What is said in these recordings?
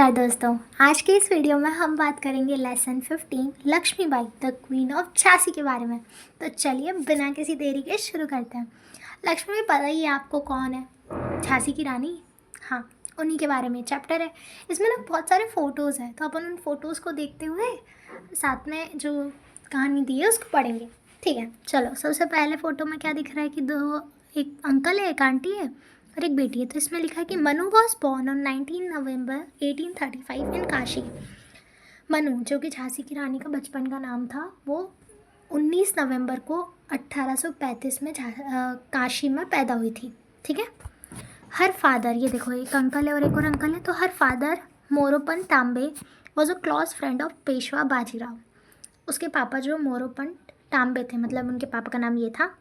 नमस्कार दोस्तों, आज के इस वीडियो में हम बात करेंगे lesson 15 Lakshmibai the queen of Jhansi के बारे में। तो चलिए बिना किसी देरी के शुरू करते हैं। लक्ष्मीबाई पता ही है आपको कौन है? झांसी की रानी। हाँ, उन्हीं के बारे में चैप्टर है। इसमें ना बहुत सारे फ़ोटोज़ हैं, तो अपन उन फ़ोटोज़ को देखते हुए साथ में जो कहानी दी है उसको पढ़ेंगे। ठीक है, चलो। सबसे पहले फ़ोटो में क्या दिख रहा है कि एक अंकल है, एक आंटी है और एक बेटी है। तो इसमें लिखा है कि मनु वॉज बॉर्न ऑन 19 नवंबर 1835 इन काशी। मनु, जो कि झांसी की रानी का बचपन का नाम था, वो 19 नवंबर को 1835 में काशी में पैदा हुई थी। ठीक है। हर फादर, ये देखो एक अंकल है और एक और अंकल है, तो her father Moropant Tambe was a close friend of Peshwa Bajirao. उसके पापा जो मोरोपंत तांबे थे, मतलब उनके पापा का नाम ये था,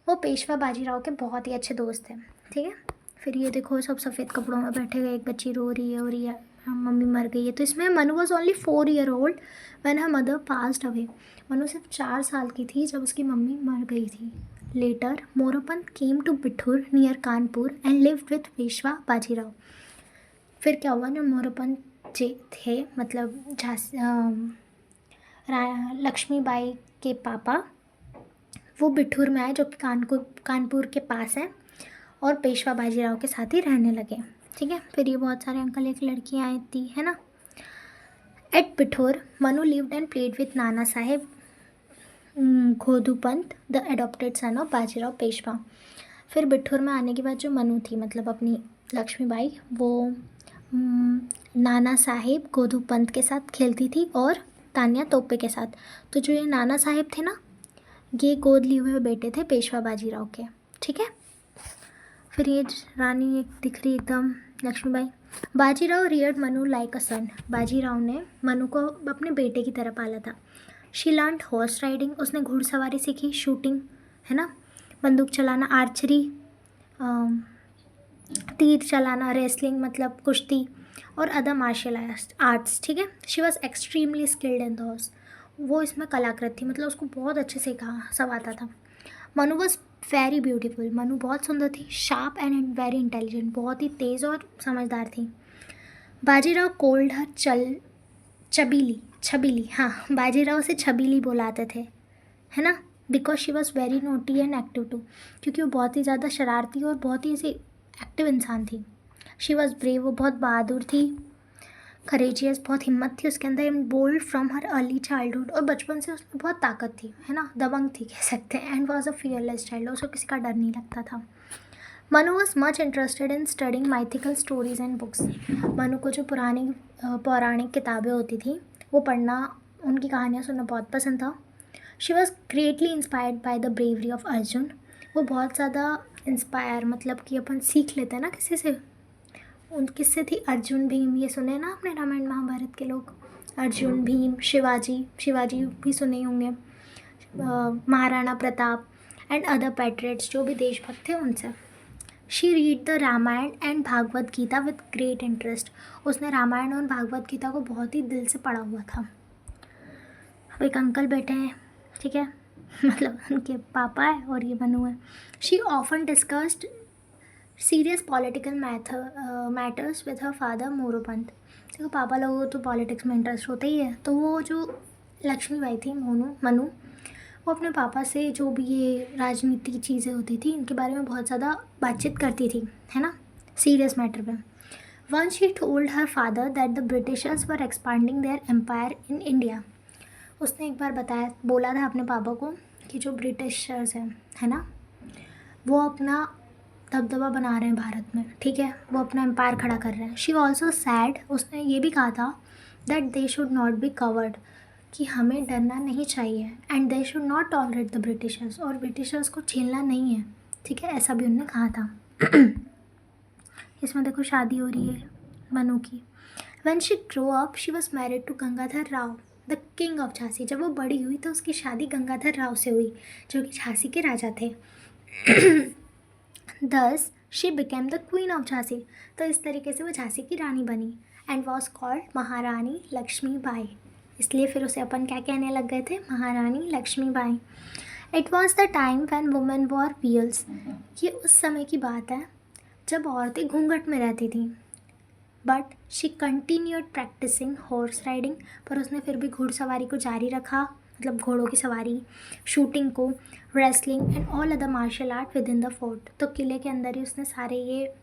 वो पेशवा बाजीराव के बहुत ही अच्छे दोस्त थे। ठीक है। फिर ये देखो सब सफ़ेद कपड़ों में बैठे हुए, एक बच्ची रो रही है और ये मम्मी मर गई है। तो इसमें Manu was only 4 year old when her mother passed away. Manu सिर्फ 4 साल की थी जब उसकी मम्मी मर गई थी। Later Moropant came to Bithur near Kanpur and lived with Peshwa Bajirao. फिर क्या हुआ ना, मोरोपंत जी थे, मतलब लक्ष्मीबाई के पापा, वो बिठूर में आए जो कि कानपुर के पास है, और पेशवा बाजीराव के साथ ही रहने लगे। ठीक है। फिर ये बहुत सारे अंकल एक लड़कियाँ आई थी, है ना। At Bithoor Manu lived and played with Nana Saheb Ghodupant the adopted son of Bajirao Peshwa. फिर बिठूर में आने के बाद जो मनु थी, मतलब अपनी लक्ष्मीबाई, वो नाना साहेब घोदूपंत के साथ खेलती थी और तान्या तोपे के साथ। तो जो ये नाना साहेब थे ना, ये गोद लिए हुए बेटे थे पेशवा बाजीराव के। ठीक है। फिर ये रानी एक दिख रही एकदम Lakshmibai. Bajirao reared Manu like a son. Bajirao ने मनु को अपने बेटे की तरह पाला था। शी लर्न हॉर्स राइडिंग, उसने घुड़सवारी सीखी, शूटिंग, है ना, बंदूक चलाना, आर्चरी, तीर चलाना, रेसलिंग मतलब कुश्ती, और अदर मार्शल आर्ट्स। ठीक है। She was extremely skilled in the horse. वो इसमें कलाकृत थी, मतलब उसको बहुत अच्छे से सब आता था। Manu was very beautiful. Manu बहुत सुंदर थी। शार्प एंड वेरी इंटेलिजेंट, बहुत ही तेज़ और समझदार थी। बाजीराव कोल्ड हर छबीली, हाँ, बाजीराव से छबीली बुलाते थे, है ना, because she was very naughty and active too, क्योंकि वो बहुत ही ज़्यादा शरारती और बहुत ही ऐसी एक्टिव इंसान थी। शी वॉज ब्रेव, वो बहुत बहादुर थी। करेजियस, बहुत हिम्मत थी उसके अंदर। And bold from her early childhood, और बचपन से उसमें बहुत ताकत थी, है ना, दबंग थी कह सकते हैं। And was a fearless child, उसको किसी का डर नहीं लगता था। Manu was much interested in studying mythical stories and books. Manu को जो पुरानी पौराणिक किताबें होती थी वो पढ़ना, उनकी कहानियाँ सुनना बहुत पसंद था। She was greatly inspired by the bravery of Arjun. वो बहुत ज़्यादा इंस्पायर, मतलब कि अपन सीख लेते हैं ना किसी से, उन किससे थी, अर्जुन भीम, ये सुने ना आपने रामायण महाभारत के लोग, अर्जुन भीम, शिवाजी भी सुने होंगे, Maharana Pratap and other patriots, जो भी देशभक्त थे उनसे। She read the Ramayana and Bhagavad Gita with great interest. उसने रामायण और भागवत गीता को बहुत ही दिल से पढ़ा हुआ था। अब एक अंकल बैठे हैं, ठीक है, मतलब उनके पापा है और ये मनु है। She often discussed serious political matters with her father Moropant. देखो पापा लोगों को तो पॉलिटिक्स में इंटरेस्ट होता ही है, तो वो जो लक्ष्मीबाई थी, मनु, वो अपने पापा से जो भी ये राजनीति की चीज़ें होती थी इनके बारे में बहुत ज़्यादा बातचीत करती थी, है ना, सीरियस मैटर पे। Once she told her father that the Britishers were expanding their empire in India. उसने एक बार बोला था अपने पापा को कि जो ब्रिटिशर्स हैं, है ना, वो अपना दबदबा बना रहे हैं भारत में, ठीक है, वो अपना एम्पायर खड़ा कर रहे हैं। शी ऑल्सो सैड, उसने ये भी कहा था that they should not be covered, कि हमें डरना नहीं चाहिए, and they should not tolerate the Britishers, और ब्रिटिशर्स को झेलना नहीं है, ठीक है, ऐसा भी उन्होंने कहा था। इसमें देखो शादी हो रही है मनु की। When she grow up she was married to Gangadhar Rao the king of Jhansi. जब वो बड़ी हुई तो उसकी शादी गंगाधर राव से हुई, जो कि झांसी के राजा थे। Thus she became the queen of Jhansi. तो इस तरीके से वो झांसी की रानी बनी, एंड वॉज कॉल्ड महारानी लक्ष्मीबाई। इसलिए फिर उसे अपन क्या कहने लग गए थे, Maharani Lakshmibai. It was the time when women wore veils. ये उस समय की बात है जब औरतें घूंघट में रहती थी। But she continued practising horse riding, पर उसने फिर भी घुड़सवारी को जारी रखा, मतलब घोड़ों की सवारी, शूटिंग को, wrestling and all other martial art within the fort. तो किले के अंदर ही उसने सारे ये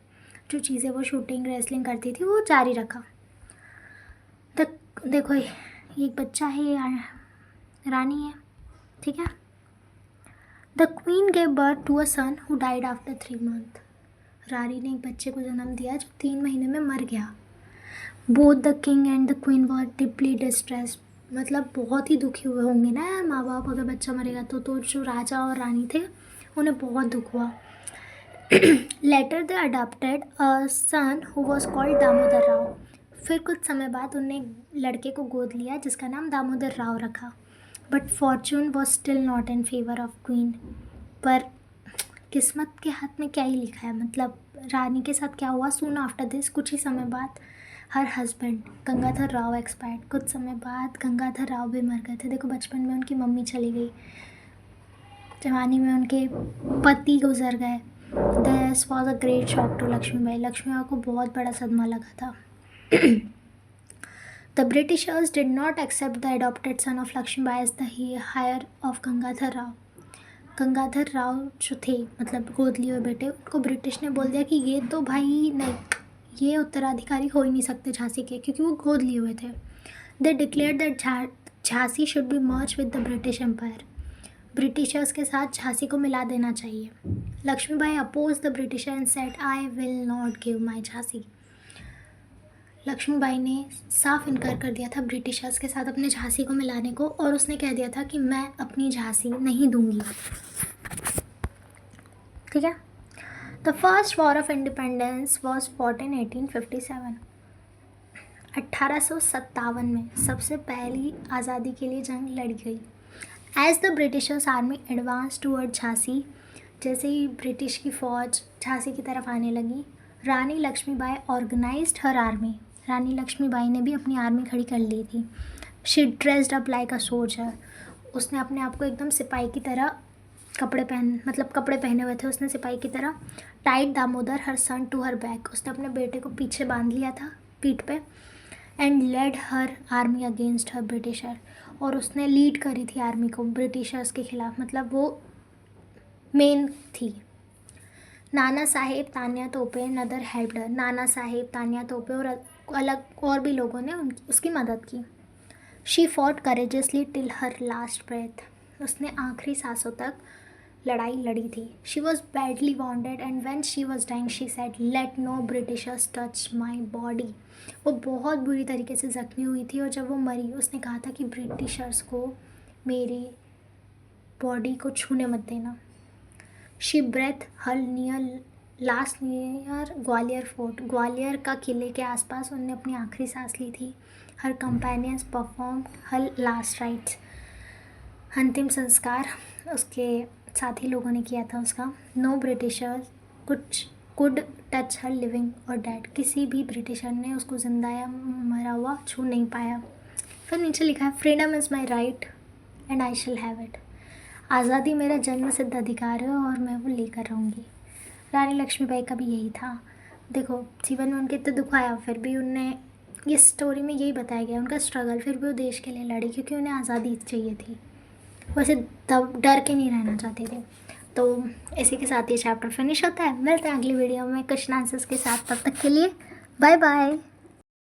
जो चीज़ें वो शूटिंग रेसलिंग करती थी वो जारी रखा। तो देखो ये एक बच्चा है, ये रानी है, ठीक है। The queen gave birth to a son who died after 3 months। रानी ने एक बच्चे को जन्म दिया जो 3 महीने में मर गया। Both the king and the queen were deeply distress, मतलब बहुत ही दुखी हुए होंगे ना यार माँ बाप, अगर बच्चा मरेगा तो जो राजा और रानी थे उन्हें बहुत दुख हुआ। Later they adopted a son who was called Damodar Rao. फिर कुछ समय बाद उन्होंने एक लड़के को गोद लिया जिसका नाम दामोदर राव रखा। But Fortune was still not in favour of queen. पर किस्मत के हाथ में क्या ही लिखा है, मतलब रानी के साथ क्या हुआ। सून आफ्टर दिस, कुछ ही समय बाद her husband Gangadhar Rao expired. कुछ समय बाद गंगाधर राव भी मर गए थे। देखो बचपन में उनकी मम्मी चली गई, जवानी में उनके पति गुजर गए। This was a great shock to Lakshmibai. Lakshmibai को बहुत बड़ा सदमा लगा था। The Britishers did not accept the adopted son of Lakshmibai as the heir of Gangadhar Rao. Gangadhar Rao जो थे, मतलब गोद लिए हुए बेटे, उनको ब्रिटिश ने बोल दिया कि ये तो भाई नहीं, ये उत्तराधिकारी हो ही नहीं सकते झांसी के, क्योंकि वो गोद लिए हुए थे। They declare that Jhansi should be merge with the British empire. Britishers के साथ झांसी को मिला देना चाहिए। Lakshmibai oppose the Britisher and said I will not give my Jhansi. Lakshmibai ने साफ इनकार कर दिया था ब्रिटिशर्स के साथ अपने झांसी को मिलाने को, और उसने कह दिया था कि मैं अपनी झांसी नहीं दूंगी, ठीक है। The first war of independence was fought in 1857। 1857 में सबसे पहली आज़ादी के लिए जंग लड़ी गई। As the Britishers army advance toward Jhansi, जैसे ही ब्रिटिश की फ़ौज झांसी की तरफ आने लगी, रानी लक्ष्मीबाई ऑर्गेनाइज्ड हर आर्मी। रानी लक्ष्मीबाई ने भी अपनी आर्मी खड़ी कर ली थी। She dressed up like a soldier. उसने अपने आप को एकदम सिपाही की तरह कपड़े पहने हुए थे उसने सिपाही की तरह। Tied Damodar her son to her back. उसने अपने बेटे को पीछे बांध लिया था पीठ पे। And led her army against her Britisher. और उसने लीड करी थी आर्मी को ब्रिटिशर्स के खिलाफ, मतलब वो मेन थी। नाना साहेब, तान्या तोपे नदर हेल्प्ड हर। नाना साहेब, तान्या तोपे और अलग और भी लोगों ने उसकी मदद की। She fought courageously till her last breath. उसने आखिरी सांसों तक लड़ाई लड़ी थी। She was badly wounded and when she was dying she said let no Britishers touch my body. वो बहुत बुरी तरीके से ज़ख्मी हुई थी, और जब वो मरी उसने कहा था कि ब्रिटिशर्स को मेरी बॉडी को छूने मत देना। She breath her last near Gwalior fort. Gwalior का किले के आसपास उन्होंने अपनी आखिरी सांस ली थी। Her companions perform her last rites. अंतिम संस्कार उसके साथी लोगों ने किया था उसका। No Britisher could touch her living और डेड। किसी भी ब्रिटिशर ने उसको जिंदा या मरा हुआ छू नहीं पाया। फिर नीचे लिखा है freedom is my right and I shall have it. आज़ादी मेरा जन्म सिद्ध अधिकार है और मैं वो लेकर रहूँगी। रानी लक्ष्मीबाई का भी यही था। देखो जीवन में उनके इतने दुख आया, फिर भी उनने, ये स्टोरी में यही बताया गया उनका स्ट्रगल, फिर भी वो देश के लिए लड़ी क्योंकि उन्हें आज़ादी चाहिए थी। वैसे डर के नहीं रहना चाहते थे। तो इसी के साथ ये चैप्टर फिनिश होता है। मिलते हैं अगली वीडियो में क्वेश्चन आंसर्स के साथ। तब तक के लिए बाय बाय।